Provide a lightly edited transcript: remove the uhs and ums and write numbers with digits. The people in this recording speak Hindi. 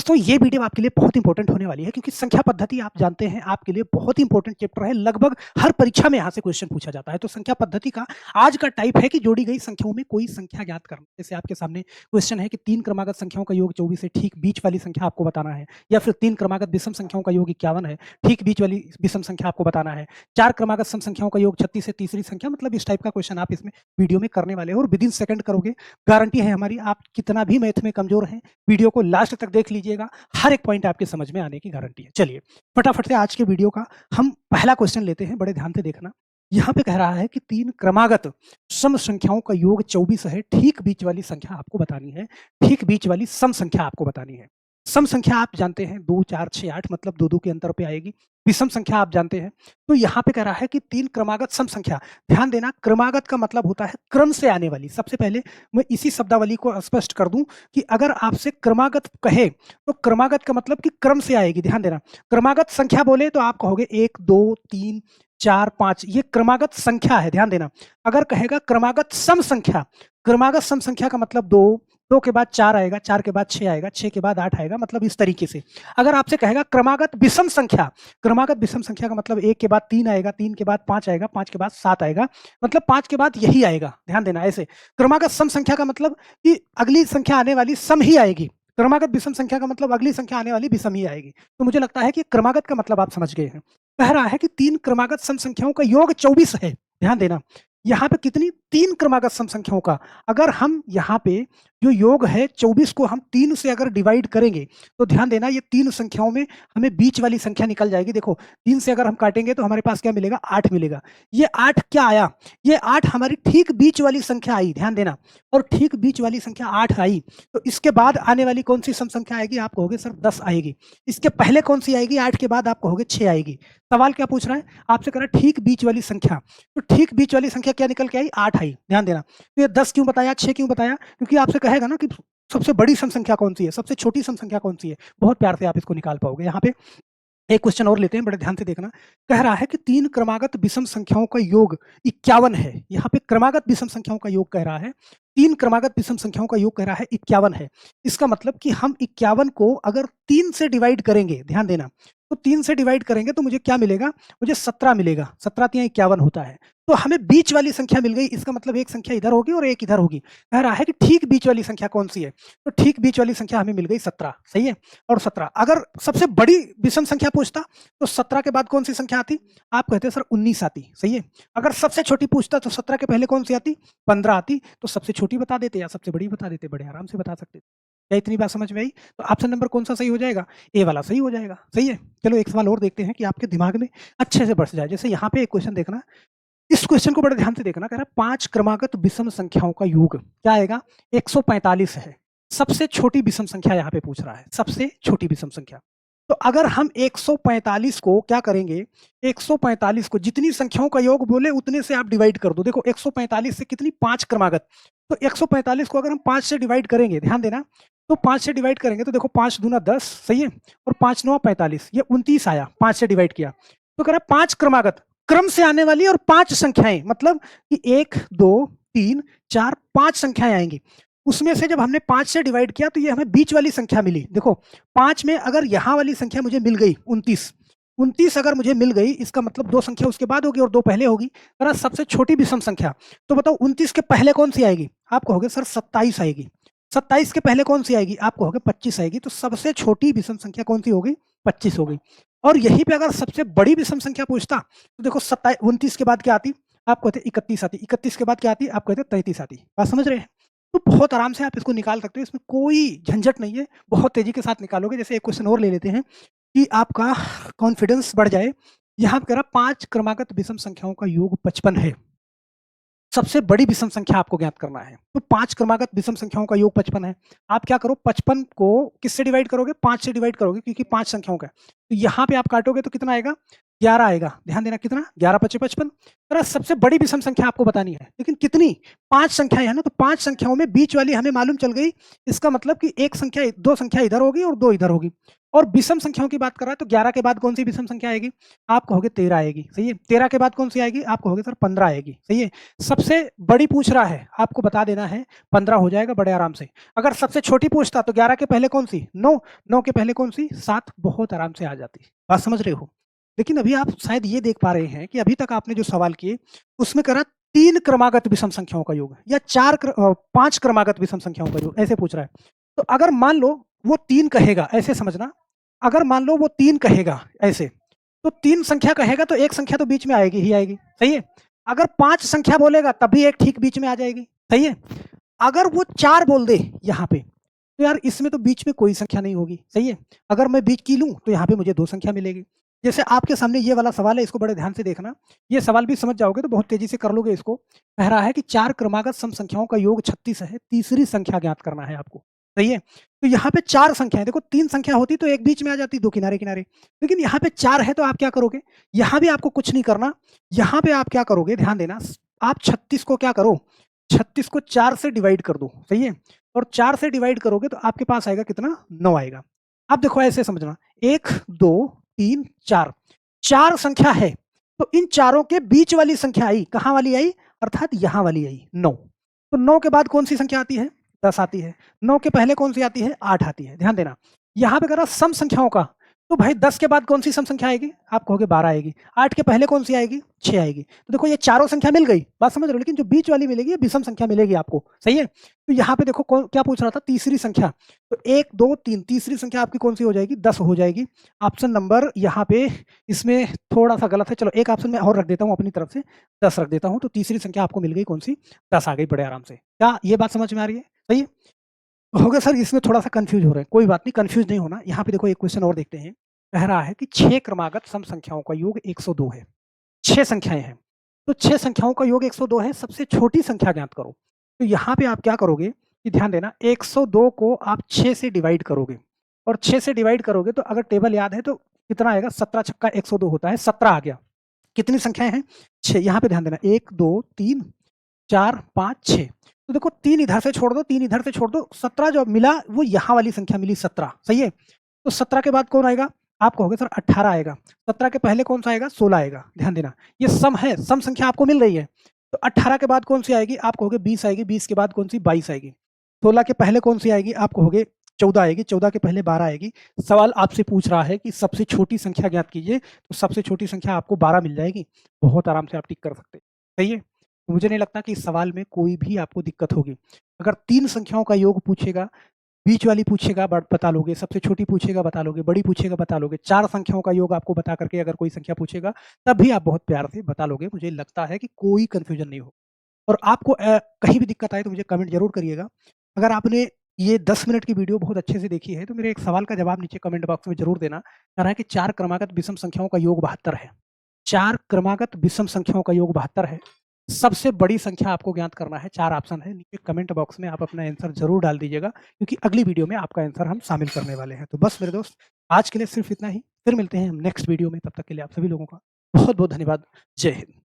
दोस्तों ये वीडियो आपके लिए बहुत इंपॉर्टेंट होने वाली है क्योंकि संख्या पद्धति आप जानते हैं आपके लिए बहुत इंपॉर्टेंट चैप्टर है। लगभग हर परीक्षा में यहाँ से क्वेश्चन पूछा जाता है। तो संख्या पद्धति का आज का टाइप है कि जोड़ी गई संख्याओं में कोई संख्या ज्ञात करना। जैसे आपके सामने क्वेश्चन है कि 3 क्रमागत संख्याओं का योग 24 है, ठीक बीच वाली संख्या आपको बताना है। या फिर 3 क्रमागत विषम संख्याओं का योग 51 है, ठीक बीच वाली विषम संख्या आपको बताना है। 4 क्रमागत सम संख्याओं का योग 36 है, तीसरी संख्या। मतलब इस टाइप का क्वेश्चन आप इसमें वीडियो में करने वाले हो और विदिन सेकंड करोगे। गारंटी है हमारी, आप कितना भी मैथ में कमजोर हैं वीडियो को लास्ट तक देख लीजिएगा, हर एक पॉइंट आपके समझ में आने की गारंटी है। चलिए फटाफट से आज के वीडियो का हम पहला क्वेश्चन लेते हैं, बड़े ध्यान से देखना। यहाँ पे कह रहा है कि 3 क्रमागत सम संख्याओं का योग 24 है, ठीक बीच वाली संख्या आपको बतानी है, ठीक बीच वाली सम संख्या आपको बतानी है। सम संख्या आप जानते हैं 2 4 6 8 मतलब 2 2 के अंतर पे आएगी। विषम संख्या आप जानते हैं। तो यहाँ पे कह रहा है कि 3 क्रमागत सम संख्या। ध्यान देना, क्रमागत का मतलब होता है क्रम से आने वाली। सबसे पहले मैं इसी शब्दावली को स्पष्ट कर दूं कि अगर आपसे क्रमागत कहे तो क्रमागत का मतलब कि क्रम से आएगी। ध्यान देना, क्रमागत संख्या बोले तो आप कहोगे 1 2 3 4 5, ये क्रमागत संख्या है। ध्यान देना, अगर कहेगा क्रमागत सम संख्या, क्रमागत सम संख्या का मतलब 2 के बाद 4 आएगा, 4 के बाद 6 आएगा, 6 के बाद 8 आएगा, मतलब इस तरीके से। अगर आपसे कहेगा क्रमागत विषम संख्या, क्रमागत विषम संख्या का मतलब 1 के बाद 3 आएगा, 3 के बाद 5 आएगा, 5 के बाद 7 आएगा, मतलब 5 के बाद यही आएगा। ध्यान देना, ऐसे। क्रमागत सम संख्या का मतलब कि अगली संख्या आने वाली सम ही आएगी। क्रमागत विषम संख्या का मतलब अगली संख्या आने वाली विषम ही आएगी। तो मुझे लगता है कि क्रमागत का मतलब आप समझ गए हैं। कह रहा है कि 3 क्रमागत सम संख्याओं का योग 24 है। ध्यान देना, यहाँ पे कितनी? 3 क्रमागत सम संख्याओं का। अगर हम यहाँ पे जो योग है 24 को हम 3 से अगर डिवाइड करेंगे तो ध्यान देना, ये 3 संख्याओं में हमें बीच वाली संख्या निकल जाएगी। देखो 3 से अगर हम काटेंगे तो हमारे पास क्या मिलेगा? 8 मिलेगा। ये 8 क्या आया? ये 8 हमारी ठीक बीच वाली संख्या आई। ध्यान देना, और ठीक बीच वाली संख्या 8 आई तो इसके बाद आने वाली कौन सी सम संख्या आएगी? आप कहोगे सर 10 आएगी। इसके पहले कौन सी आएगी? 8 के बाद आप कहोगे 6 आएगी। सवाल क्या पूछ रहा है आपसे? कह रहा है ठीक बीच वाली संख्या। तो ठीक बीच वाली संख्या क्या निकल के आई? 8 आई। ध्यान देना, तो ये 10 क्यों बताया, 6 क्यों बताया? क्योंकि आपसे कहेगा ना कि सबसे बड़ी सम संख्या कौन सी है, सबसे छोटी सम संख्या कौन सी है, बहुत प्यार से आप इसको निकाल पाओगे। यहाँ पे एक क्वेश्चन और लेते हैं, बड़े ध्यान से देखना। कह रहा है कि 3 क्रमागत विषम संख्याओं का योग 51 है। यहाँ पे क्रमागत विषम संख्याओं का योग कह रहा है, 3 क्रमागत विषम संख्याओं का योग कह रहा है 51 है। इसका मतलब कि हम 51 को अगर 3 से डिवाइड करेंगे, ध्यान देना, तो 3 से डिवाइड करेंगे तो मुझे क्या मिलेगा? मुझे 17 मिलेगा। 17 तिया 51 होता है। तो हमें बीच वाली संख्या मिल गई। इसका मतलब एक संख्या इधर होगी और एक इधर होगी। कह रहा है कि ठीक बीच वाली संख्या कौन सी है? तो ठीक बीच वाली संख्या हमें मिल गई 17। सही है। और 17 अगर सबसे बड़ी विषम संख्या पूछता तो 17 के बाद कौन सी संख्या आती? आप कहते सर 19 आती। सही है। अगर सबसे छोटी पूछता तो 17 के पहले कौन सी आती? 15 आती। तो सबसे छोटी बता देते या सबसे बड़ी बता देते, बड़े आराम से बता सकते। क्या इतनी बात समझ में आई? तो ऑप्शन नंबर कौन सा सही हो जाएगा? ए वाला सही हो जाएगा। सही है। चलो एक सवाल और देखते हैं कि आपके दिमाग में अच्छे से बैठ जाए। जैसे यहाँ पे एक क्वेश्चन देखना, इस क्वेश्चन को बड़े ध्यान से देखना। कह रहा है 5 क्रमागत विषम संख्याओं का योग क्या आएगा? 145 है। सबसे छोटी विषम संख्या यहाँ पे पूछ रहा है, सबसे छोटी विषम संख्या। तो अगर हम 145 को क्या करेंगे? 145 को जितनी संख्याओं का योग बोले उतने से आप डिवाइड कर दो। देखो 145 से कितनी? 5 क्रमागत। तो 145 को अगर हम 5 से डिवाइड करेंगे, ध्यान देना, तो 5 से डिवाइड करेंगे तो देखो 5 दूना 10, सही है, और 5 9 45, ये 29 आया। 5 से डिवाइड किया तो कह रहा है 5 क्रमागत क्रम से आने वाली और 5 संख्याएं, मतलब कि 1 2 3 4 5 संख्याएं आएंगी। उसमें से जब हमने 5 से डिवाइड किया तो ये हमें बीच वाली संख्या मिली। देखो 5 में अगर यहाँ वाली संख्या मुझे मिल गई 29 अगर मुझे मिल गई, इसका मतलब 2 संख्या उसके बाद होगी और 2 पहले होगी। अगर सबसे छोटी विषम संख्या, तो बताओ 29 के पहले कौन सी आएगी? आप कहोगे सर 27 आएगी। 27 के पहले कौन सी आएगी? आप कहोगे 25 आएगी। तो सबसे छोटी विषम संख्या कौन सी होगी? 25 होगी। और यहीं पे अगर सबसे बड़ी विषम संख्या पूछता तो देखो 29 के बाद क्या आती? आप कहते 31 आती। 31 के बाद क्या आती? आप कहते 33 आती। बात समझ रहे हैं? तो बहुत आराम से आप इसको निकाल सकते हो, इसमें कोई झंझट नहीं है, बहुत तेजी के साथ निकालोगे। जैसे एक क्वेश्चन और ले लेते हैं कि आपका कॉन्फिडेंस बढ़ जाए। यहाँ पे कह रहा 5 क्रमागत विषम संख्याओं का योग 55 है। सबसे बड़ी विषम संख्या आपको ज्ञात करना है। तो 5 क्रमागत विषम संख्याओं का योग 55 है। आप क्या करो, 55 को किससे डिवाइड करोगे? 5 से डिवाइड करोगे, क्योंकि 5 संख्याओं का है। तो यहाँ पे आप काटोगे तो कितना आएगा? 11 आएगा। ध्यान देना कितना 11 पचे 55। तो सबसे बड़ी विषम संख्या आपको बतानी है, लेकिन कितनी 5 संख्याएं है ना, तो 5 संख्याओं में बीच वाली हमें मालूम चल गई। इसका मतलब कि एक संख्या 2 संख्या इधर होगी और 2 इधर होगी। और विषम संख्याओं की बात कर रहा है तो 11 के बाद कौन सी विषम संख्या आएगी? आप कहोगे 13 आएगी। सही है। 13 के बाद कौन सी आएगी? आप कहोगे सर 15 आएगी। सही है। सबसे बड़ी पूछ रहा है, आपको बता देना है 15 हो जाएगा बड़े आराम से। अगर सबसे छोटी पूछता तो 11 के पहले कौन सी? 9, 9 के पहले कौन सी? 7, बहुत आराम से आ जाती। बात समझ रहे हो? लेकिन अभी आप शायद ये देख पा रहे हैं कि अभी तक आपने जो सवाल किए उसमें करा 3 क्रमागत विषम संख्याओं का योग या 5 क्रमागत विषम संख्याओं का योग, ऐसे पूछ रहा है। तो अगर मान लो वो 3 कहेगा, ऐसे समझना, अगर मान लो वो 3 कहेगा ऐसे, तो 3 संख्या कहेगा तो एक संख्या तो बीच में आएगी ही आएगी। सही है। अगर 5 संख्या बोलेगा तब भी एक ठीक बीच में आ जाएगी। सही है। अगर वो 4 बोल दे यहाँ पे, तो यार इसमें तो बीच में कोई संख्या नहीं होगी। सही है। अगर मैं बीच की लूं तो यहाँ पे मुझे 2 संख्या मिलेगी। जैसे आपके सामने ये वाला सवाल है, इसको बड़े ध्यान से देखना। ये सवाल भी समझ जाओगे तो बहुत तेजी से कर लोगे इसको। कह रहा है कि 4 क्रमागत सम संख्याओं का योग 36 है, तीसरी संख्या ज्ञात करना है आपको। सही है। तो यहाँ पे 4 संख्याएं, देखो 3 संख्या होती तो एक बीच में आ जाती, 2 किनारे किनारे, लेकिन यहाँ पे 4 है तो आप क्या करोगे? यहाँ भी आपको कुछ नहीं करना। यहाँ पे आप क्या करोगे? ध्यान देना, आप 36 को क्या करो? 36 को 4 से डिवाइड कर दो। सही है। और 4 से डिवाइड करोगे तो आपके पास आएगा कितना? 9 आएगा। अब देखो ऐसे समझना, 1 2 3 4, 4 संख्या है तो इन चारों के बीच वाली संख्या आई, कहां वाली आई? अर्थात यहां वाली आई, 9। तो 9 के बाद कौन सी संख्या आती है? 10 आती है। 9 के पहले कौन सी आती है? 8 आती है। ध्यान देना, यहां पे करा सम संख्याओं का, तो भाई 10 के बाद कौन सी सम संख्या आएगी? आप कहोगे 12 आएगी। 8 के पहले कौन सी आएगी? 6 आएगी। तो देखो ये चारों संख्या मिल गई, बात समझ रहे हो, लेकिन जो बीच वाली मिलेगी ये विषम संख्या मिलेगी आपको। सही है। तो यहाँ पे देखो क्या पूछ रहा था? तीसरी संख्या। तो 1 2 3, तीसरी संख्या आपकी कौन सी हो जाएगी? 10 हो जाएगी। ऑप्शन नंबर यहाँ पे इसमें थोड़ा सा गलत है, चलो एक ऑप्शन में और रख देता हूँ अपनी तरफ से, 10 रख देता हूँ। तो तीसरी संख्या आपको मिल गई कौन सी? 10 आ गई बड़े आराम से। क्या ये बात समझ में आ रही है? सही है। होगा सर इसमें थोड़ा सा कंफ्यूज हो रहे हैं, कोई बात नहीं, कंफ्यूज नहीं होना। यहाँ पे देखो एक क्वेश्चन और देखते हैं। कह रहा है कि 6 क्रमागत सम संख्याओं का योग 102 है। 6 संख्याएं हैं तो 6 संख्याओं का योग 102 है, सबसे छोटी संख्या ज्ञात करो। तो यहाँ पे आप क्या करोगे कि ध्यान देना, 102 को आप 6 से डिवाइड करोगे, और 6 से डिवाइड करोगे तो अगर टेबल याद है तो कितना आएगा? 17 छक्का 102 होता है, 17 आ गया। कितनी संख्याएं हैं? 6। यहाँ पे ध्यान देना, 1 2 3 4 5 6। तो देखो 3 इधर से छोड़ दो, 3 इधर से छोड़ दो, 17 जो मिला वो यहाँ वाली संख्या मिली 17। सही है। तो 17 के बाद कौन आएगा? आप कहोगे सर 18 आएगा। 17 के पहले कौन सा आएगा? 16 आएगा। ध्यान देना, ये सम है, सम संख्या आपको मिल रही है। तो 18 के बाद कौन सी आएगी? आप कहोगे 20 आएगी। 20 के बाद कौन सी? 22 आएगी। 16 के पहले कौन सी आएगी? आप कहोगे 14 आएगी। 14 के पहले 12 आएगी। सवाल आपसे पूछ रहा है कि सबसे छोटी संख्या ज्ञात कीजिए, तो सबसे छोटी संख्या आपको 12 मिल जाएगी। बहुत आराम से आप टिक कर सकते हैं। सही है। तो मुझे नहीं लगता कि इस सवाल में कोई भी आपको दिक्कत होगी। अगर 3 संख्याओं का योग पूछेगा, बीच वाली पूछेगा बता लोगे, सबसे छोटी पूछेगा बता लोगे, बड़ी पूछेगा बता लोगे, 4 संख्याओं का योग आपको बता करके अगर कोई संख्या पूछेगा तब भी आप बहुत प्यार से बता लोगे। मुझे लगता है कि कोई कंफ्यूजन नहीं हो। और आपको कहीं भी दिक्कत आए तो मुझे कमेंट जरूर करिएगा। अगर आपने ये 10 मिनट की वीडियो बहुत अच्छे से देखी है तो मेरे एक सवाल का जवाब नीचे कमेंट बॉक्स में जरूर देना। कह रहा है कि 4 क्रमागत विषम संख्याओं का योग 72 है। 4 क्रमागत विषम संख्याओं का योग 72 है। सबसे बड़ी संख्या आपको ज्ञात करना है। 4 ऑप्शन है, नीचे कमेंट बॉक्स में आप अपना आंसर जरूर डाल दीजिएगा, क्योंकि अगली वीडियो में आपका आंसर हम शामिल करने वाले हैं। तो बस मेरे दोस्त, आज के लिए सिर्फ इतना ही। फिर मिलते हैं हम नेक्स्ट वीडियो में, तब तक के लिए आप सभी लोगों का बहुत बहुत धन्यवाद। जय हिंद।